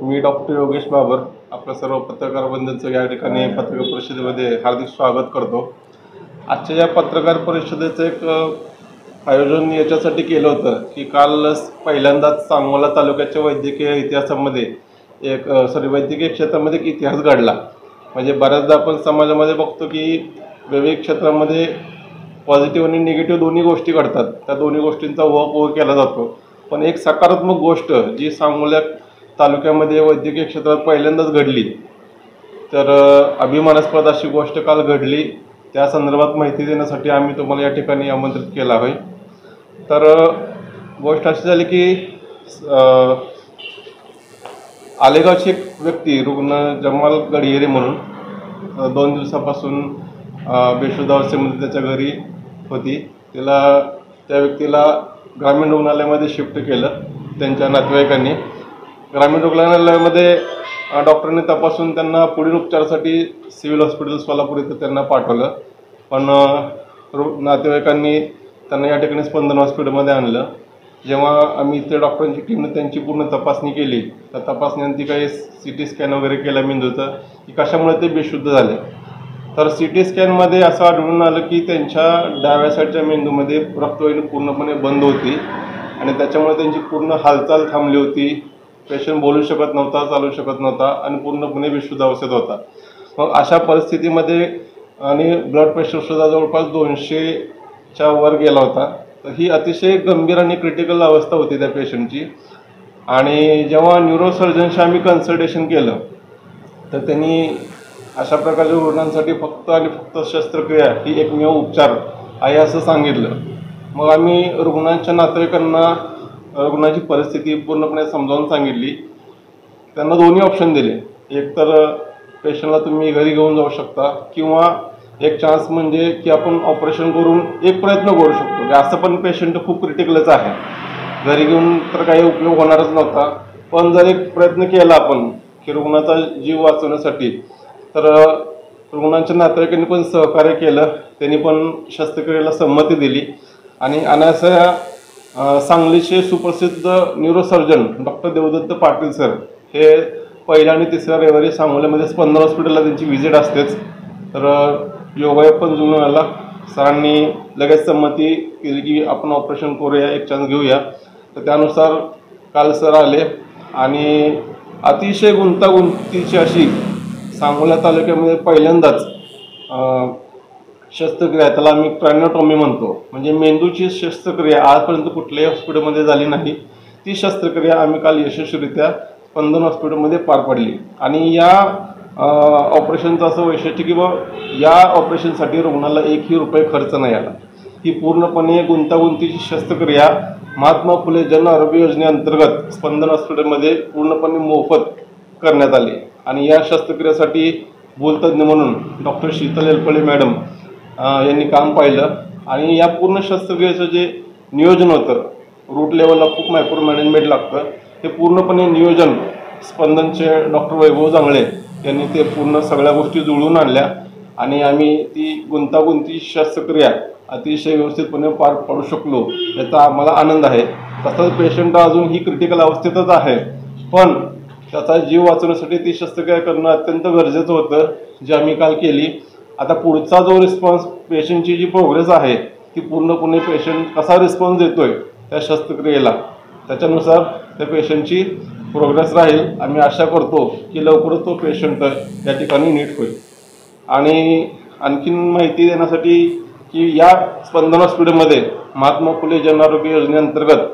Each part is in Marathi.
मी डॉक्टर योगेश बाबर आपल्या सर्व पत्रकार बंधूंचं या ठिकाणी पत्रकार परिषदेमध्ये हार्दिक स्वागत करतो। आजच्या या पत्रकार परिषदेचं एक आयोजन याच्यासाठी केलं होतं की काल पहिल्यांदाच सांगोला तालुक्याच्या वैद्यकीय इतिहासामध्ये वैद्यकीय क्षेत्रामध्ये एक इतिहास घडला। म्हणजे बऱ्याचदा आपण समाजामध्ये बघतो की वेगवेगळ्या क्षेत्रामध्ये पॉझिटिव्ह आणि निगेटिव्ह दोन्ही गोष्टी घडतात, त्या दोन्ही गोष्टींचा उहापोह केला जातो। पण एक सकारात्मक गोष्ट जी सांगोला तालुक्यामध्ये वैद्यकीय क्षेत्रात पहिल्यांदाच घडली, तर अभिमानास्पद अशी गोष्ट काल घडली। त्या संदर्भात माहिती देण्यासाठी आम्ही तुम्हाला या ठिकाणी आमंत्रित केलं आहे। तर गोष्ट अशी झाली की आलेगावची एक व्यक्ती रुग्ण जमाल गडियेरे म्हणून 2 दिवसापासून बेशुद्ध अवस्थेमध्ये त्याच्या घरी होती। त्या व्यक्तीला ग्रामीण रुग्णालयामध्ये शिफ्ट केलं त्यांच्या नातेवाईकांनी। ग्रामीण रुग्णालयामध्ये डॉक्टरांनी तपासून त्यांना पुढील उपचारासाठी सिव्हिल हॉस्पिटल सोलापूर इथं त्यांना पाठवलं, पण नातेवाईकांनी त्यांना या ठिकाणी स्पंदन हॉस्पिटलमध्ये आणलं। जेव्हा आम्ही इथे डॉक्टरांची टीमने त्यांची पूर्ण तपासणी केली, त्या तपासणीनंतर काही CT स्कॅन वगैरे केला मेंदूचा की कशामुळे ते बेशुद्ध झाले। तर CT स्कॅनमध्ये असं आढळून आलं की त्यांच्या डाव्या साईडच्या मेंदूमध्ये रक्तवाहिनी पूर्णपणे बंद होती आणि त्याच्यामुळे त्यांची पूर्ण हालचाल थांबली होती। पेशंट बोलू शकत नव्हता, चालू शकत नव्हता आणि पूर्णपणे बेशुद्ध अवस्थेत होता। मग अशा परिस्थितीमध्ये आणि ब्लड प्रेशरसुद्धा जवळपास 200च्या वर गेला होता। तर ही अतिशय गंभीर आणि क्रिटिकल अवस्था होती त्या पेशंटची। आणि जेव्हा न्यूरोसर्जनशी आम्ही कन्सल्टेशन केलं तर त्यांनी अशा प्रकारच्या रुग्णांसाठी फक्त आणि फक्त शस्त्रक्रिया ही एकमेव उपचार आहे असं सांगितलं। मग आम्ही रुग्णांच्या नातेवाईकांना रुग्णाची परिस्थिती पूर्णपणे समजावून सांगितली। त्यांना दोन्ही ऑप्शन दिले, एक तर पेशंटला तुम्ही घरी घेऊन जाऊ शकता किंवा एक चान्स म्हणजे की आपण ऑपरेशन करून एक प्रयत्न करू शकतो की असं पण पेशंट खूप क्रिटिकलच आहे, घरी घेऊन तर काही उपयोग होणारच नव्हता, पण जर एक प्रयत्न केला आपण की रुग्णाचा जीव वाचवण्यासाठी तर रुग्णांच्या नातेवाईकांनी पण सहकार्य केलं। त्यांनी पण शस्त्रक्रियेला संमती दिली आणि अनायसा सांगलीचे सुप्रसिद्ध neurosurgeon doctor Devdatta Patil sir हे पहिल्या आणि तिसऱ्या रविवारी सांगोल्यामध्ये स्पंदन हॉस्पिटलला त्यांची व्हिजिट असतेच। तर योगायोग पण जुळून आला, सरांनी लगेच संमती केली की आपण ऑपरेशन करूया, एक चान्स घेऊया। तर त्यानुसार काल सर आले आणि अतिशय गुंतागुंतीची अशी सांगोला तालुक्यामध्ये पहिल्यांदाच शस्त्रक्रिया, त्याला आम्ही क्रॅनिओटॉमी म्हणतो, म्हणजे मेंदूची शस्त्रक्रिया आजपर्यंत कुठल्याही हॉस्पिटलमध्ये झाली नाही, ती शस्त्रक्रिया आम्ही काल यशस्वीरित्या स्पंदन हॉस्पिटलमध्ये पार पडली। आणि या ऑपरेशनचं असं वैशिष्ट्य की या ऑपरेशनसाठी रुग्णाला एकही रुपये खर्च नाही आला। ही पूर्णपणे गुंतागुंतीची शस्त्रक्रिया महात्मा फुले जन आरोग्य योजनेअंतर्गत स्पंदन हॉस्पिटलमध्ये पूर्णपणे मोफत करण्यात आली। आणि या शस्त्रक्रियेसाठी भूलतज्ञ म्हणून डॉक्टर शीतल एलपळे मॅडम यांनी काम पाहिलं आणि या पूर्ण शस्त्रक्रियेचं जे नियोजन होतं, रूट लेवलला खूप मायक्रो मॅनेजमेंट लागतं, हे पूर्णपणे नियोजन स्पंदनचे डॉक्टर वैभव जांगळे यांनी ते पूर्ण सगळ्या गोष्टी जुळवून आणल्या आणि आम्ही ती गुंतागुंती शस्त्रक्रिया अतिशय व्यवस्थितपणे पार पाडू शकलो, याचा आम्हाला आनंद आहे। तसंच पेशंट अजून ही क्रिटिकल अवस्थेतच आहे, पण त्याचा जीव वाचवण्यासाठी ती शस्त्रक्रिया करणं अत्यंत गरजेचं होतं, जी आम्ही काल केली। आता पुढचा जो रिस्पॉन्स, पेशंटची जी प्रोग्रेस आहे ती पूर्णपणे पेशंट कसा रिस्पॉन्स देतोय त्या शस्त्रक्रियेला, त्याच्यानुसार त्या पेशंटची प्रोग्रेस राहील। आम्ही आशा करतो की लवकरच तो पेशंट या ठिकाणी नीट होईल। आणि आणखीन माहिती देण्यासाठी की या स्पंदन हॉस्पिटलमध्ये महात्मा फुले जन आरोग्य योजनेअंतर्गत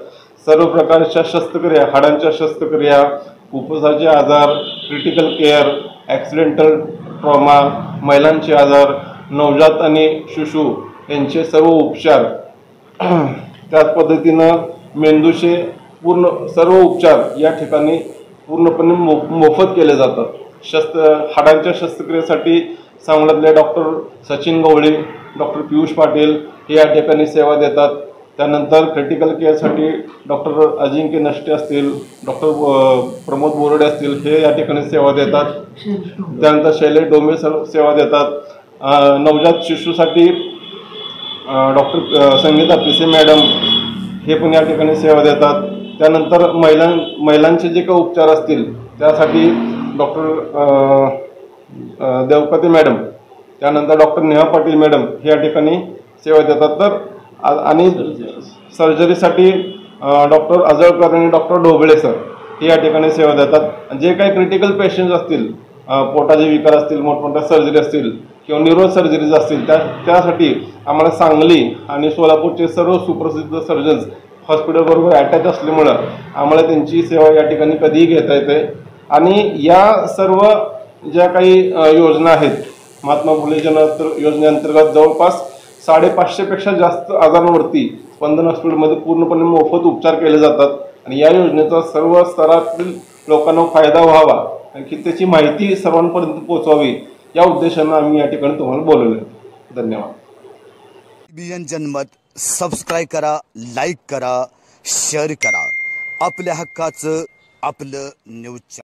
सर्व प्रकारच्या शस्त्रक्रिया, हाडांच्या शस्त्रक्रिया, फुफ्फुसाचे आजार, क्रिटिकल केअर, ॲक्सिडेंटल ट्रॉमा, महिलांचे आजार, नवजात आणि शिशु यांचे सर्व उपचार, त्याच पद्धतीनं मेंदूचे पूर्ण सर्व उपचार या ठिकाणी पूर्णपणे मोफत केले जातात। हाडांच्या शस्त्रक्रियेसाठी सांगोल्यातले डॉक्टर सचिन गवळे, डॉक्टर पियुष पाटील हे या ठिकाणी सेवा देतात। त्यानंतर क्रिटिकल केअरसाठी डॉक्टर अजिंक्य नष्टे असतील, डॉक्टर प्रमोद बोर्डे असतील, हे या ठिकाणी सेवा देतात। त्यानंतर शैलेश डोंबे सेवा देतात। नवजात शिशुसाठी डॉक्टर संगीता पिसे मॅडम हे पण या ठिकाणी सेवा देतात। त्यानंतर महिलांचे जे काही उपचार असतील त्यासाठी डॉक्टर देवकते मॅडम, त्यानंतर डॉक्टर नेहा पाटील मॅडम हे या ठिकाणी सेवा देतात. तर आणि सर्जरीसाठी डॉक्टर अजळकर आणि डॉक्टर ढोबळे सर हे या ठिकाणी सेवा देतात. जे काही क्रिटिकल पेशंट्स असतील, पोटाचे विकार असतील, मोठमोठ्या सर्जरी असतील किंवा न्यूरो सर्जरीज असतील, त्यासाठी आम्हाला सांगली आणि सोलापूरचे सर्व सुप्रसिद्ध सर्जन्स हॉस्पिटलबरोबर अटॅच असल्यामुळं आम्हाला त्यांची सेवा या ठिकाणी कधीही घेता येते. आणि या सर्व ज्या काही योजना आहेत, महात्मा फुले योजनेअंतर्गत जवळपास 550पेक्षा जास्त आजारांवरती स्पंदन हॉस्पिटलमध्ये पूर्णपणे मोफत उपचार केले जातात. आणि या योजनेचा सर्व स्तरातील लोकांना फायदा व्हावा आणि की त्याची माहिती सर्वांपर्यंत पोहोचावी या उद्देशानं आम्ही या ठिकाणी तुम्हाला बोलवलं आहे. धन्यवाद. TBN जनमत सबस्क्राईब करा, लाईक करा, शेअर करा. आपल्या हक्काचं आपलं न्यूज.